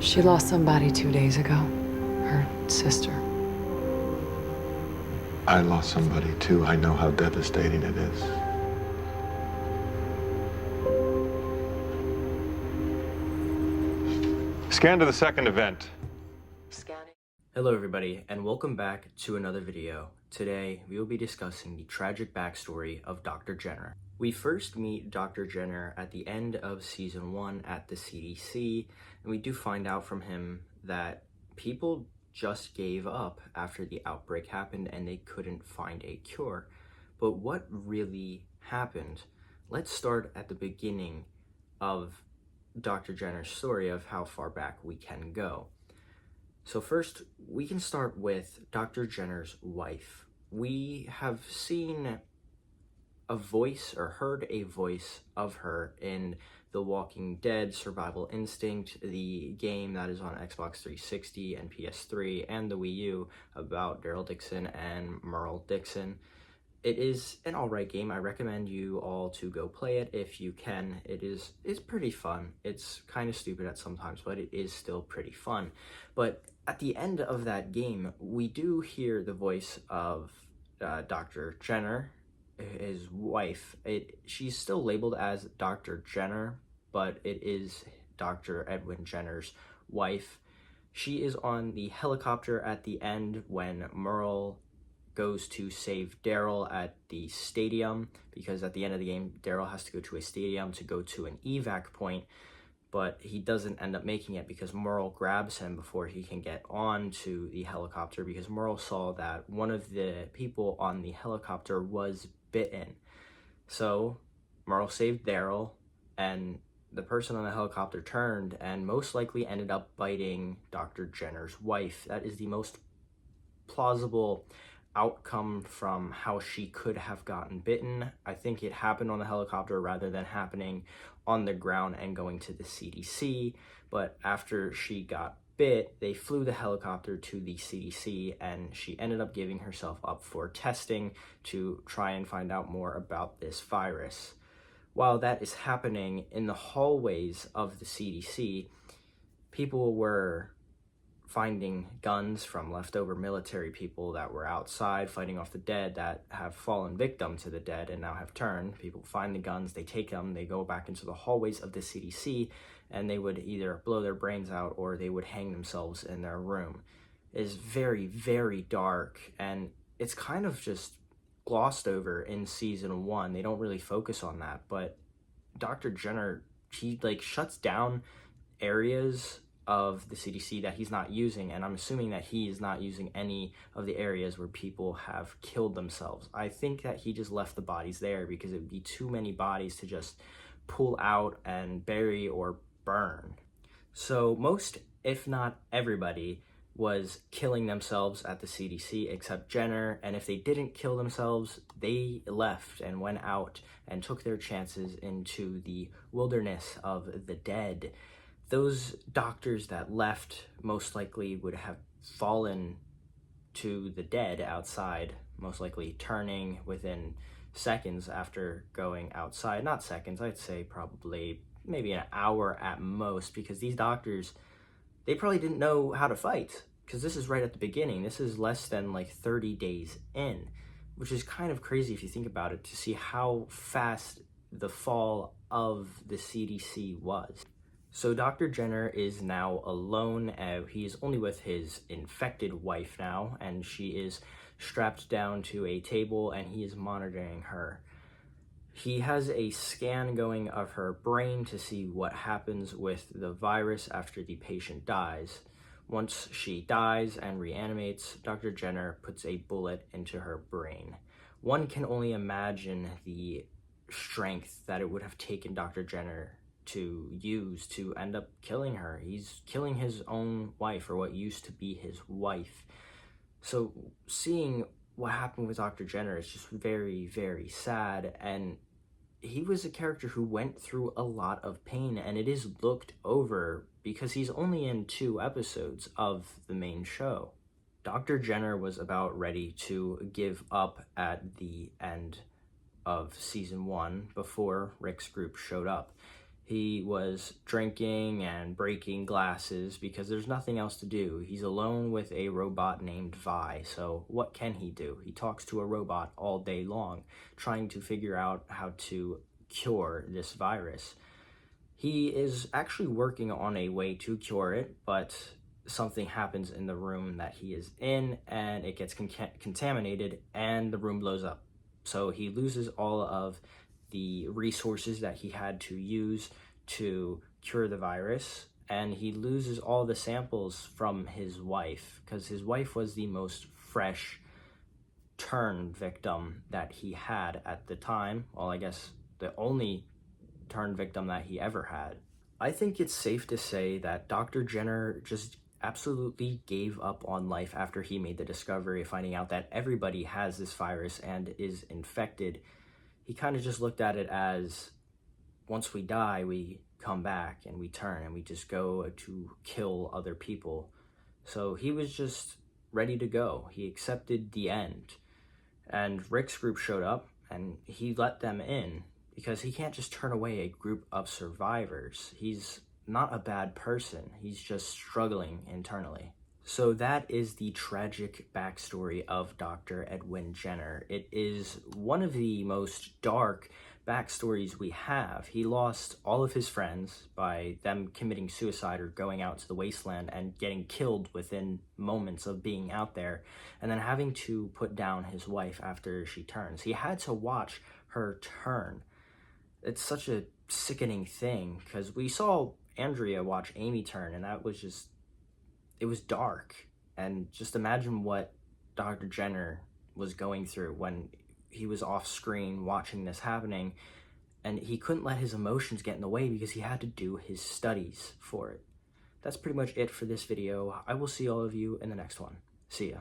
She lost somebody 2 days ago. Her sister. I lost somebody too. I know how devastating it is. Scan to the second event. Scanning. Hello everybody, and welcome back to another video. Today, we will be discussing the tragic backstory of Dr. Jenner. We first meet Dr. Jenner at the end of Season 1 at the CDC, and we do find out from him that people just gave up after the outbreak happened and they couldn't find a cure. But what really happened? Let's start at the beginning of Dr. Jenner's story of how far back we can go. So first, we can start with Dr. Jenner's wife. We have seen a voice or heard a voice of her in The Walking Dead Survival Instinct, the game that is on Xbox 360 and PS3 and the Wii U about Daryl Dixon and Merle Dixon. It is an alright game. I recommend you all to go play it if you can. It's pretty fun. It's kind of stupid at sometimes, but it is still pretty fun. But at the end of that game, we do hear the voice of Dr. Jenner, his wife. She's still labeled as Dr. Jenner, but it is Dr. Edwin Jenner's wife. She is on the helicopter at the end when Merle goes to save Daryl at the stadium, because at the end of the game, Daryl has to go to a stadium to go to an evac point, but he doesn't end up making it because Merle grabs him before he can get on to the helicopter, because Merle saw that one of the people on the helicopter was bitten. So Merle saved Daryl, and the person on the helicopter turned and most likely ended up biting Dr. Jenner's wife. That is the most plausible outcome from how she could have gotten bitten. I think it happened on the helicopter rather than happening on the ground and going to the CDC. But after she got bit, they flew the helicopter to the CDC, and she ended up giving herself up for testing to try and find out more about this virus. While that is happening in the hallways of the CDC, people were finding guns from leftover military people that were outside fighting off the dead that have fallen victim to the dead and now have turned. People find the guns, they take them, they go back into the hallways of the CDC, and they would either blow their brains out or they would hang themselves in their room. It is very, very dark, and it's kind of just glossed over in Season 1. They don't really focus on that, but Dr. Jenner, he shuts down areas of the CDC that he's not using, and I'm assuming that he is not using any of the areas where people have killed themselves. I think that he just left the bodies there because it would be too many bodies to just pull out and bury or burn. So most, if not everybody, was killing themselves at the CDC except Jenner, and if they didn't kill themselves, they left and went out and took their chances into the wilderness of the dead. Those doctors that left most likely would have fallen to the dead outside, most likely turning within seconds after going outside. Not seconds, I'd say probably maybe an hour at most, because these doctors, they probably didn't know how to fight, because this is right at the beginning. This is less than 30 days in, which is kind of crazy if you think about it, to see how fast the fall of the CDC was. So Dr. Jenner is now alone. He is only with his infected wife now, and she is strapped down to a table and he is monitoring her. He has a scan going of her brain to see what happens with the virus after the patient dies. Once she dies and reanimates, Dr. Jenner puts a bullet into her brain. One can only imagine the strength that it would have taken Dr. Jenner to use to end up killing her. He's killing his own wife, or what used to be his wife. So seeing what happened with Dr. Jenner is just very, very sad, and he was a character who went through a lot of pain, and it is looked over because he's only in 2 episodes of the main show. Dr. Jenner was about ready to give up at the end of Season 1 before Rick's group showed up. He was drinking and breaking glasses because there's nothing else to do. He's alone with a robot named Vi, so what can he do? He talks to a robot all day long, trying to figure out how to cure this virus. He is actually working on a way to cure it, but something happens in the room that he is in, and it gets contaminated, and the room blows up. So he loses all of the resources that he had to use to cure the virus, and he loses all the samples from his wife, because his wife was the most fresh turn victim that he had at the time. Well, I guess the only turn victim that he ever had. I think it's safe to say that Dr. Jenner just absolutely gave up on life after he made the discovery, finding out that everybody has this virus and is infected. He kind of just looked at it as, once we die, we come back and we turn and we just go to kill other people. So he was just ready to go. He accepted the end. And Rick's group showed up and he let them in because he can't just turn away a group of survivors. He's not a bad person. He's just struggling internally. So that is the tragic backstory of Dr. Edwin Jenner. It is one of the most dark backstories we have. He lost all of his friends by them committing suicide or going out to the wasteland and getting killed within moments of being out there, and then having to put down his wife after she turns. He had to watch her turn. It's such a sickening thing, because we saw Andrea watch Amy turn, and that was just, it was dark. And just imagine what Dr. Jenner was going through when he was off screen watching this happening, and he couldn't let his emotions get in the way because he had to do his studies for it. That's pretty much it for this video. I will see all of you in the next one. See ya.